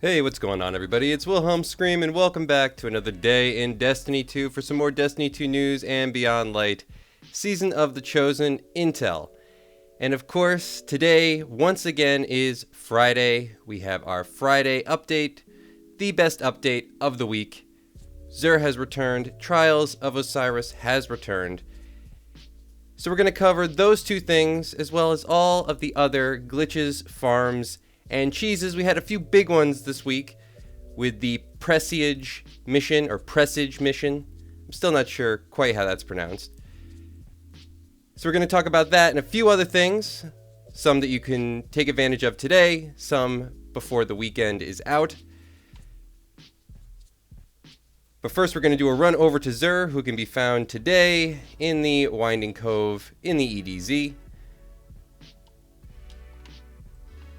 Hey, what's going on, everybody? It's Wilhelm Scream, and welcome back to another day in Destiny 2 for some more Destiny 2 news and Beyond Light, Season of the Chosen Intel. And of course, today, once again, is Friday. We have our Friday update, the best update of the week. XUR has returned, Trials of Osiris has returned. So we're going to cover those two things, as well as all of the other glitches, farms, and cheeses. We had a few big ones this week with the Presage mission, or Presage mission. I'm still not sure quite how that's pronounced. So we're going to talk about that and a few other things. Some that you can take advantage of today, some before the weekend is out. But first we're going to do a run over to XUR, who can be found today in the Winding Cove in the EDZ.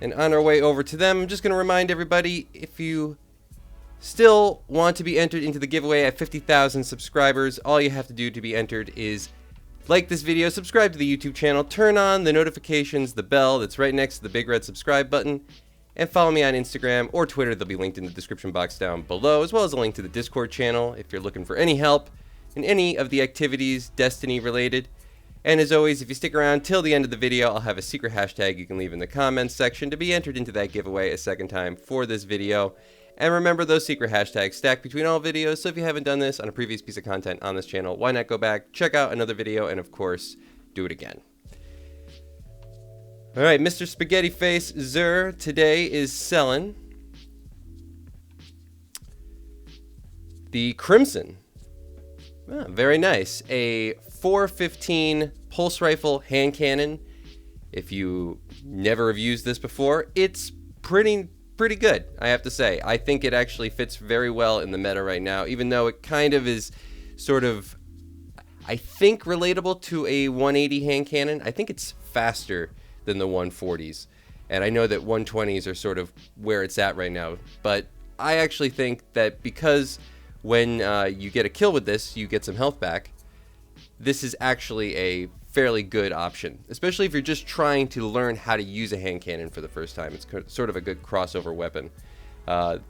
And on our way over to them, I'm just going to remind everybody, if you still want to be entered into the giveaway at 50,000 subscribers, all you have to do to be entered is like this video, subscribe to the YouTube channel, turn on the notifications, the bell that's right next to the big red subscribe button, and follow me on Instagram or Twitter. They'll be linked in the description box down below, as well as a link to the Discord channel if you're looking for any help in any of the activities Destiny related. And as always, if you stick around till the end of the video, I'll have a secret hashtag you can leave in the comments section to be entered into that giveaway a second time for this video. And remember, those secret hashtags stack between all videos, so if you haven't done this on a previous piece of content on this channel, why not go back, check out another video, and of course, do it again. Alright, Mr. Spaghetti Face XUR today is selling the Crimson. Oh, very nice. A 415 pulse rifle hand cannon. If you never have used this before, it's pretty good, I have to say. I think it actually fits very well in the meta right now, even though it kind of is sort of, I think, relatable to a 180 hand cannon. I think it's faster than the 140s, and I know that 120s are sort of where it's at right now, but I actually think that because when you get a kill with this, you get some health back, this is actually a fairly good option, especially if you're just trying to learn how to use a hand cannon for the first time. It's sort of a good crossover weapon.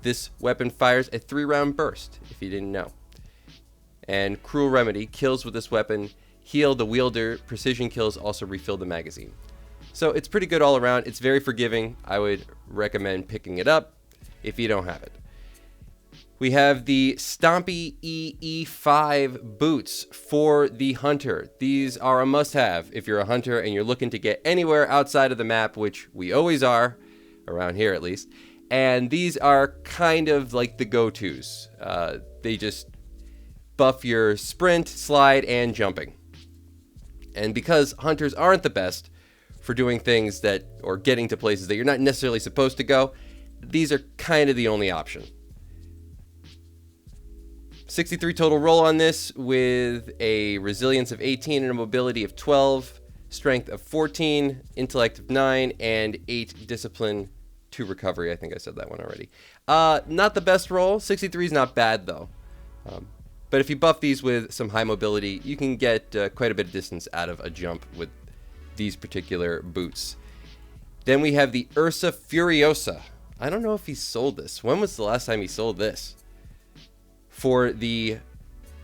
This weapon fires a 3-round burst, if you didn't know. And Cruel Remedy, kills with this weapon heal the wielder, precision kills also refill the magazine. So it's pretty good all around. It's very forgiving. I would recommend picking it up if you don't have it. We have the Stompy EE5 boots for the hunter. These are a must-have if you're a hunter and you're looking to get anywhere outside of the map, which we always are, around here at least. And these are kind of like the go-tos. They just buff your sprint, slide, and jumping. And because hunters aren't the best for doing things that, or getting to places that you're not necessarily supposed to go, these are kind of the only option. 63 total roll on this, with a resilience of 18 and a mobility of 12, strength of 14, intellect of 9, and 8 discipline, 2 recovery. I think I said that one already. Not the best roll. 63 is not bad though. But if you buff these with some high mobility, you can get quite a bit of distance out of a jump with these particular boots. Then we have the Ursa Furiosa. I don't know if he sold this. When was the last time he sold this? For the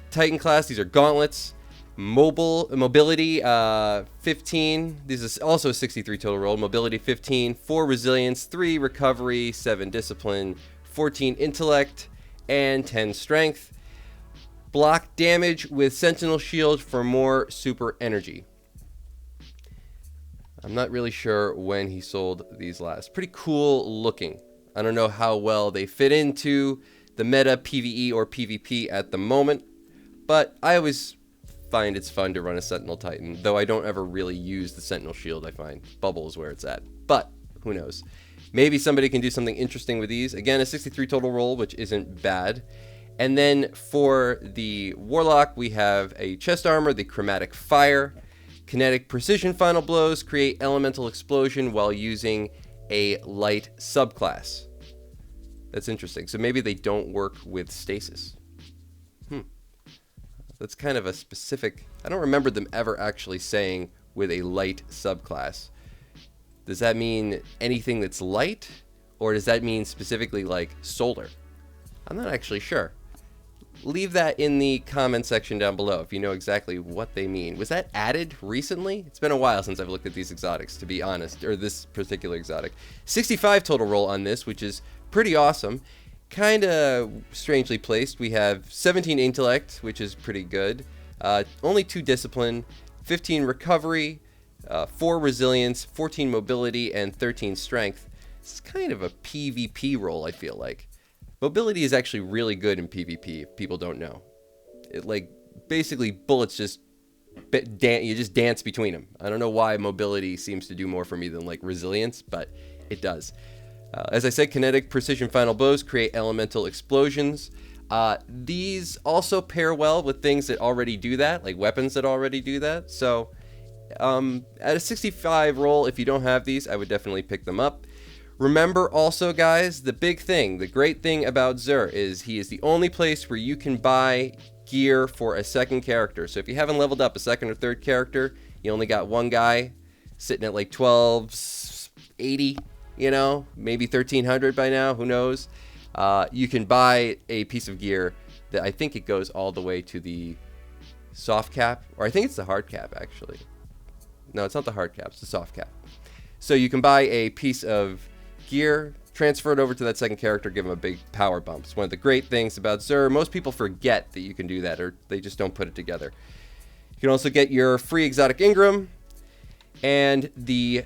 Titan class, these are gauntlets. Mobility 15. This is also a 63 total roll. Mobility 15, 4 resilience, 3 recovery, 7 discipline, 14 intellect, and 10 strength. Block damage with Sentinel Shield for more super energy. I'm not really sure when he sold these last. Pretty cool looking. I don't know how well they fit into the meta PvE or PvP at the moment, but I always find it's fun to run a Sentinel Titan, though I don't ever really use the Sentinel Shield. I find bubble is where it's at, but who knows. Maybe somebody can do something interesting with these. Again, a 63 total roll, which isn't bad. And then for the Warlock, we have a chest armor, the Chromatic Fire. Kinetic Precision Final Blows create elemental explosion while using a light subclass. That's interesting. So maybe they don't work with stasis. That's kind of a specific... I don't remember them ever actually saying with a light subclass. Does that mean anything that's light? Or does that mean specifically like solar? I'm not actually sure. Leave that in the comment section down below if you know exactly what they mean. Was that added recently? It's been a while since I've looked at these exotics, to be honest, or this particular exotic. 65 total roll on this, which is pretty awesome. Kind of strangely placed. We have 17 intellect, which is pretty good. Only 2 discipline, 15 recovery, 4 resilience, 14 mobility, and 13 strength. It's kind of a PvP roll, I feel like. Mobility is actually really good in PvP, if people don't know. It, like, basically bullets just, you just dance between them. I don't know why mobility seems to do more for me than, like, resilience, but it does. As I said, kinetic precision final blows create elemental explosions. These also pair well with things that already do that, like weapons that already do that. So, at a 65 roll, if you don't have these, I would definitely pick them up. Remember also, guys, the big thing, the great thing about XUR is he is the only place where you can buy gear for a second character. So if you haven't leveled up a second or third character, you only got one guy sitting at like 1280, you know, maybe 1300 by now, who knows. You can buy a piece of gear that I think it goes all the way to the soft cap, or I think it's the hard cap, actually. No, it's not the hard cap, it's the soft cap. So you can buy a piece of gear, transfer it over to that second character, give them a big power bump. It's one of the great things about XUR. Most people forget that you can do that, or they just don't put it together. You can also get your free exotic Ingram and the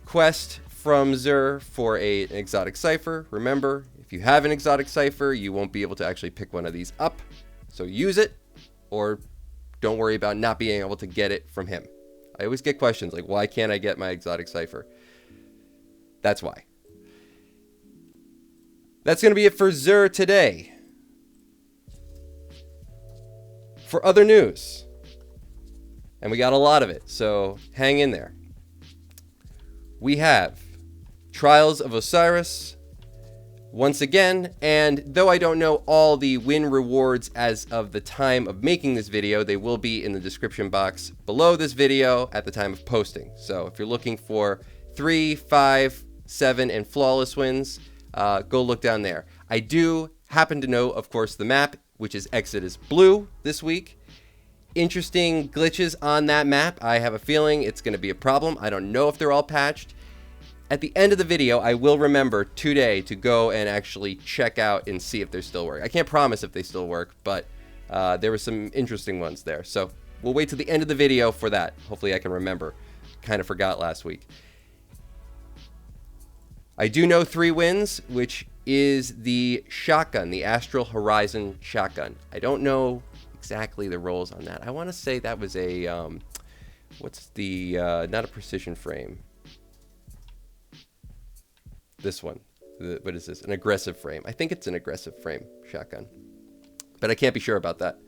quest from XUR for an exotic Cipher. Remember, if you have an exotic Cipher, you won't be able to actually pick one of these up. So use it, or don't worry about not being able to get it from him. I always get questions like, why can't I get my exotic Cipher? That's why. That's going to be it for XUR today. For other news, and we got a lot of it, so hang in there. We have Trials of Osiris once again, and though I don't know all the win rewards as of the time of making this video, they will be in the description box below this video at the time of posting. So if you're looking for 3, 5, 7, and flawless wins, go look down there. I do happen to know, of course, the map, which is Exodus Blue this week. Interesting glitches on that map. I have a feeling it's going to be a problem. I don't know if they're all patched. At the end of the video, I will remember today to go and actually check out and see if they still work. I can't promise if they still work, but there were some interesting ones there. So we'll wait till the end of the video for that. Hopefully I can remember. Kind of forgot last week. I do know 3 wins, which is the shotgun, the Astral Horizon shotgun. I don't know exactly the rolls on that. I want to say that was a, what's the, not a precision frame. This one. What is this? An aggressive frame. I think it's an aggressive frame shotgun. But I can't be sure about that.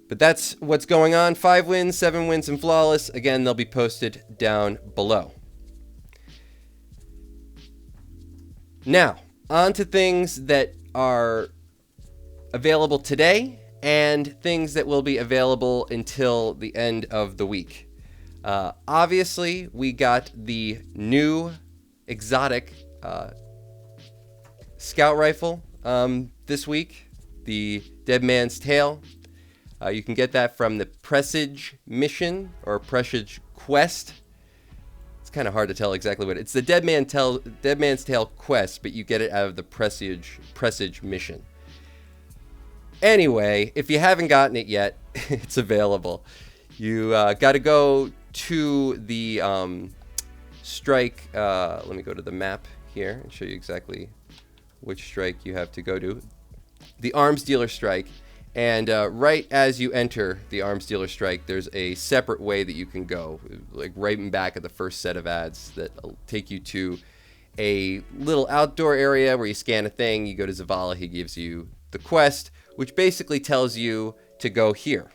But that's what's going on. 5 wins, 7 wins, and flawless. Again, they'll be posted down below. Now, on to things that are available today and things that will be available until the end of the week. Obviously, we got the new exotic scout rifle this week, the Dead Man's Tale. You can get that from the Presage mission or Presage quest. It's kind of hard to tell exactly what it's the Dead Man's Tale quest, but you get it out of the Presage mission. Anyway, if you haven't gotten it yet, it's available. You got to go to the strike. Let me go to the map here and show you exactly which strike you have to go to. The arms dealer strike. And right as you enter the arms dealer strike, there's a separate way that you can go, like right in back of the first set of ads that'll take you to a little outdoor area where you scan a thing. You go to Zavala, he gives you the quest, which basically tells you to go here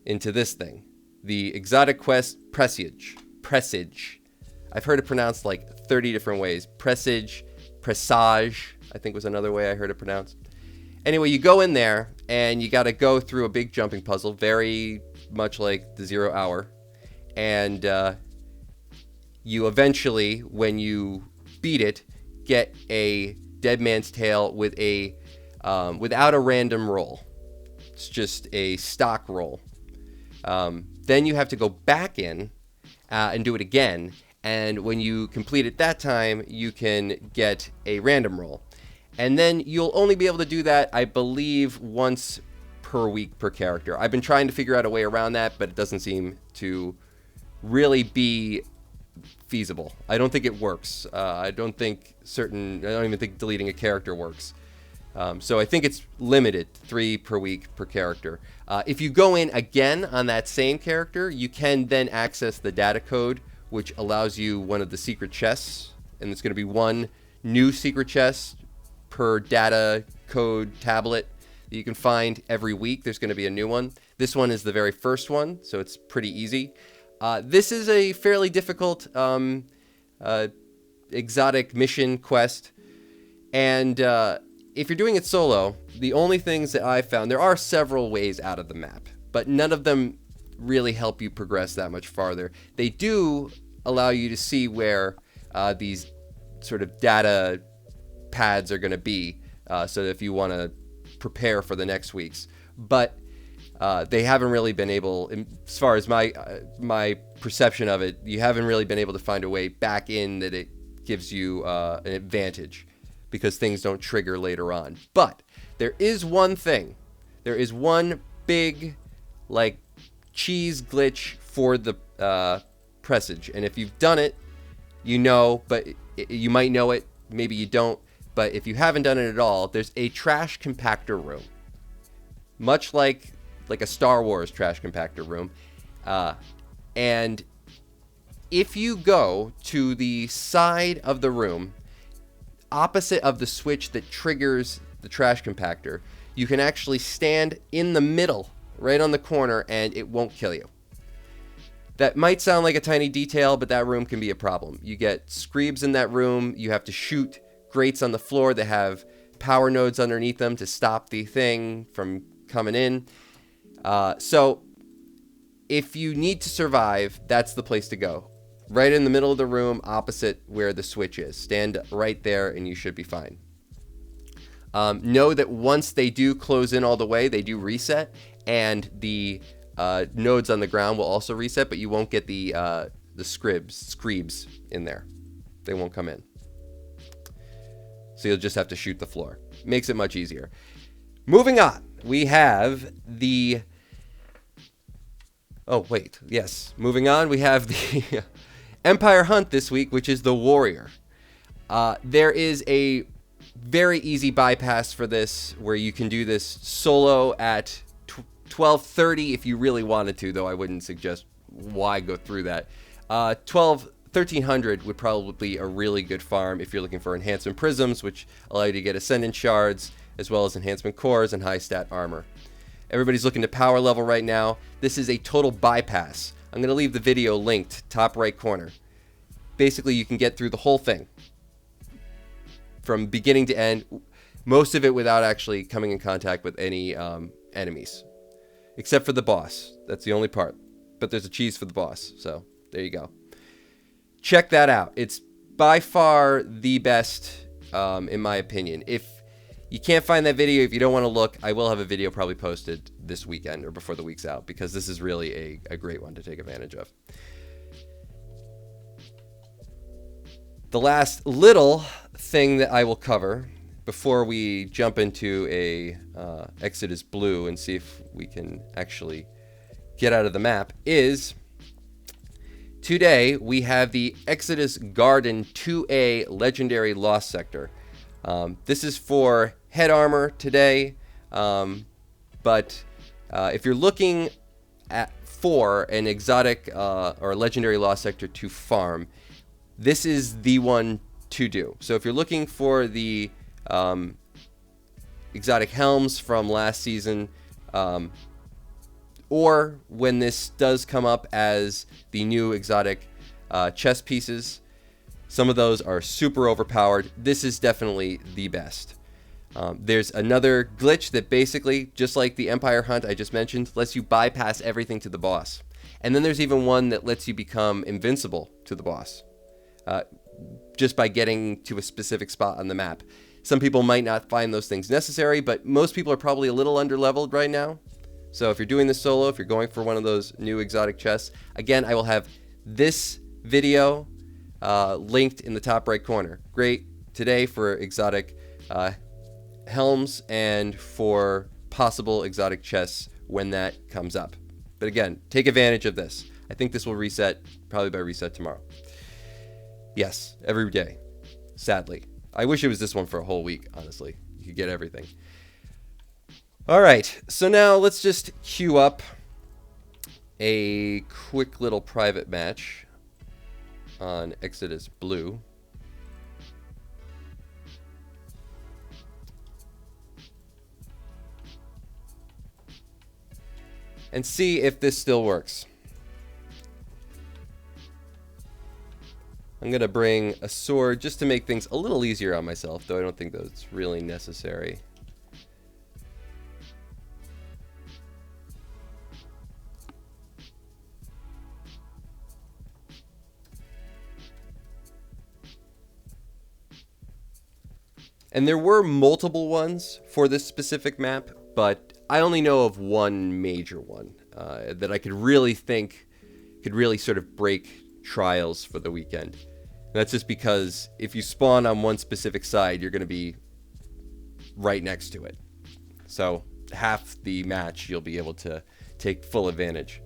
into this thing, the exotic quest Presage. I've heard it pronounced like 30 different ways. Presage, I think was another way I heard it pronounced. Anyway, you go in there and you got to go through a big jumping puzzle, very much like the 0 hour. And you eventually, when you beat it, get a Dead Man's Tale with a without a random roll. It's just a stock roll. Then you have to go back in and do it again. And when you complete it that time, you can get a random roll. And then you'll only be able to do that, I believe, once per week per character. I've been trying to figure out a way around that, but it doesn't seem to really be feasible. I don't think it works. I don't even think deleting a character works. So I think it's limited, 3 per week per character. If you go in again on that same character, you can then access the data code, which allows you one of the secret chests. And it's going to be one new secret chest per data code tablet that you can find every week. There's going to be a new one. This one is the very first one, so it's pretty easy. This is a fairly difficult exotic mission quest. And if you're doing it solo, the only things that I've found, there are several ways out of the map, but none of them really help you progress that much farther. They do allow you to see where these sort of data pads are going to be, so that if you want to prepare for the next weeks. But they haven't really been able, as far as my perception of it, you haven't really been able to find a way back in that it gives you an advantage, because things don't trigger later on. But there is one thing. There is one big, like, cheese glitch for the presage. And if you've done it, you know, but you might know it, maybe you don't. But if you haven't done it at all, there's a trash compactor room. Much like a Star Wars trash compactor room. And if you go to the side of the room, opposite of the switch that triggers the trash compactor, you can actually stand in the middle, right on the corner, and it won't kill you. That might sound like a tiny detail, but that room can be a problem. You get screebs in that room. You have to shoot grates on the floor that have power nodes underneath them to stop the thing from coming in. So if you need to survive, that's the place to go. Right in the middle of the room, opposite where the switch is. Stand right there and you should be fine. Know that once they do close in all the way, they do reset, and the nodes on the ground will also reset, but you won't get the screebs in there. They won't come in. So you'll just have to shoot the floor. Makes it much easier. Moving on, we have the... Oh, wait. Yes. Moving on, we have the Empire Hunt this week, which is the Warrior. There is a very easy bypass for this, where you can do this solo at 12:30 if you really wanted to, though I wouldn't suggest why go through that. 1300 would probably be a really good farm if you're looking for enhancement prisms, which allow you to get ascendant shards, as well as enhancement cores and high stat armor. Everybody's looking to power level right now. This is a total bypass. I'm going to leave the video linked, top right corner. Basically, you can get through the whole thing from beginning to end, most of it without actually coming in contact with any enemies, except for the boss. That's the only part. But there's a cheese for the boss, so there you go. Check that out. It's by far the best, in my opinion. If you can't find that video, if you don't want to look, I will have a video probably posted this weekend or before the week's out, because this is really a great one to take advantage of. The last little thing that I will cover before we jump into a Exodus Blue and see if we can actually get out of the map is... Today, we have the Exodus Garden 2A Legendary Lost Sector. This is for head armor today, but if you're looking for an exotic or legendary Lost Sector to farm, this is the one to do. So if you're looking for the exotic helms from last season, or when this does come up as the new exotic chess pieces, some of those are super overpowered. This is definitely the best. There's another glitch that basically, just like the Empire Hunt I just mentioned, lets you bypass everything to the boss. And then there's even one that lets you become invincible to the boss. just by getting to a specific spot on the map. Some people might not find those things necessary, but most people are probably a little underleveled right now. So if you're doing this solo, if you're going for one of those new exotic chests, again, I will have this video linked in the top right corner. Great today for exotic helms and for possible exotic chests when that comes up. But again, take advantage of this. I think this will reset, probably by reset tomorrow. Yes, every day, sadly. I wish it was this one for a whole week, honestly. You could get everything. All right, so now let's just queue up a quick little private match on Exodus Blue. And see if this still works. I'm going to bring a sword just to make things a little easier on myself, though I don't think that's really necessary. And there were multiple ones for this specific map, but I only know of one major one that I could really think could really sort of break trials for the weekend. And that's just because if you spawn on one specific side, you're going to be right next to it. So half the match you'll be able to take full advantage.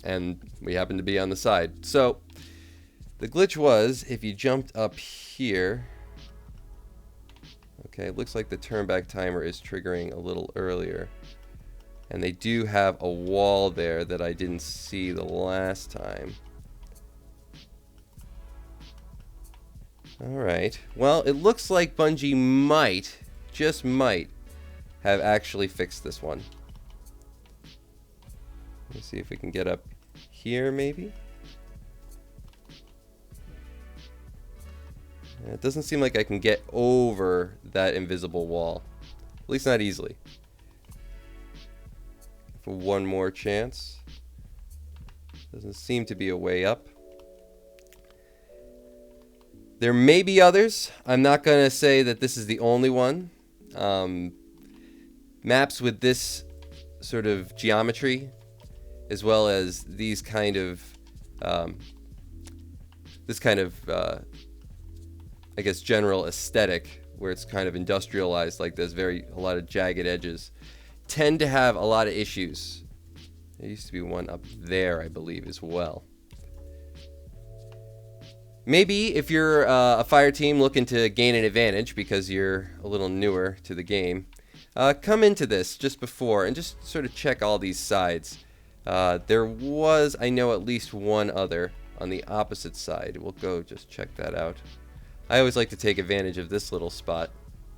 And we happen to be on the side. So the glitch was if you jumped up here. Okay, it looks like the turn back timer is triggering a little earlier. And they do have a wall there that I didn't see the last time. Alright, well, it looks like Bungie might, just might, have actually fixed this one. Let's see if we can get up here, maybe? It doesn't seem like I can get over that invisible wall. At least not easily. For one more chance. Doesn't seem to be a way up. There may be others. I'm not going to say that this is the only one. Maps with this sort of geometry, as well as these kind of, I guess, general aesthetic, where it's kind of industrialized, like there's a lot of jagged edges, tend to have a lot of issues. There used to be one up there, I believe, as well. Maybe if you're a fire team looking to gain an advantage because you're a little newer to the game, come into this just before and just sort of check all these sides. There was, I know, at least one other on the opposite side. We'll go just check that out. I always like to take advantage of this little spot,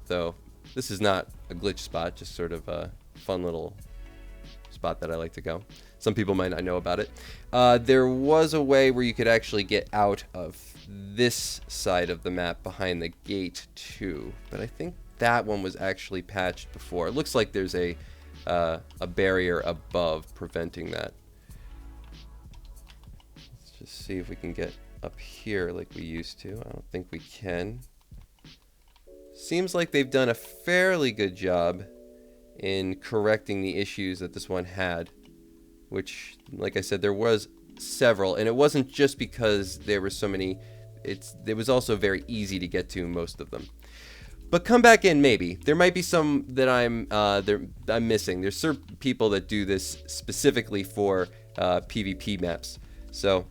though this is not a glitch spot, just sort of a fun little spot that I like to go. Some people might not know about it. There was a way where you could actually get out of this side of the map behind the gate too, but I think that one was actually patched before. It looks like there's a barrier above preventing that. Let's just see if we can get up here like we used to. I don't think we can. Seems like they've done a fairly good job in correcting the issues that this one had, which, like I said, there was several, and it wasn't just because there were so many. It was also very easy to get to, most of them. But come back in, maybe. There might be some that I'm missing. There's certain people that do this specifically for PvP maps. So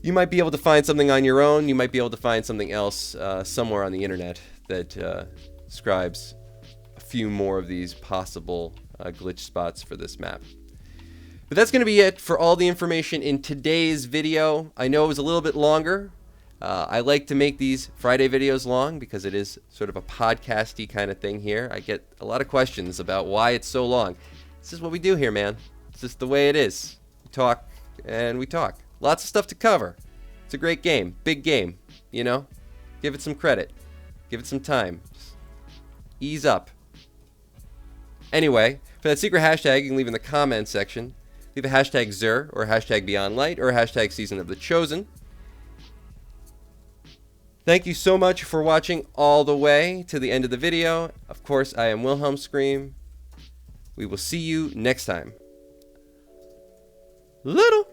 you might be able to find something on your own. You might be able to find something else somewhere on the internet that describes a few more of these possible glitch spots for this map. But that's going to be it for all the information in today's video. I know it was a little bit longer. I like to make these Friday videos long because it is sort of a podcasty kind of thing here. I get a lot of questions about why it's so long. This is what we do here, man. It's just the way it is. We talk and we talk. Lots of stuff to cover. It's a great game. Big game, you know? Give it some credit. Give it some time. Just ease up. Anyway, for that secret hashtag, you can leave in the comments section. Leave a hashtag XUR, or hashtag Beyond Light, or hashtag Season of the Chosen. Thank you so much for watching all the way to the end of the video. Of course, I am Wilhelm Scream. We will see you next time. Little.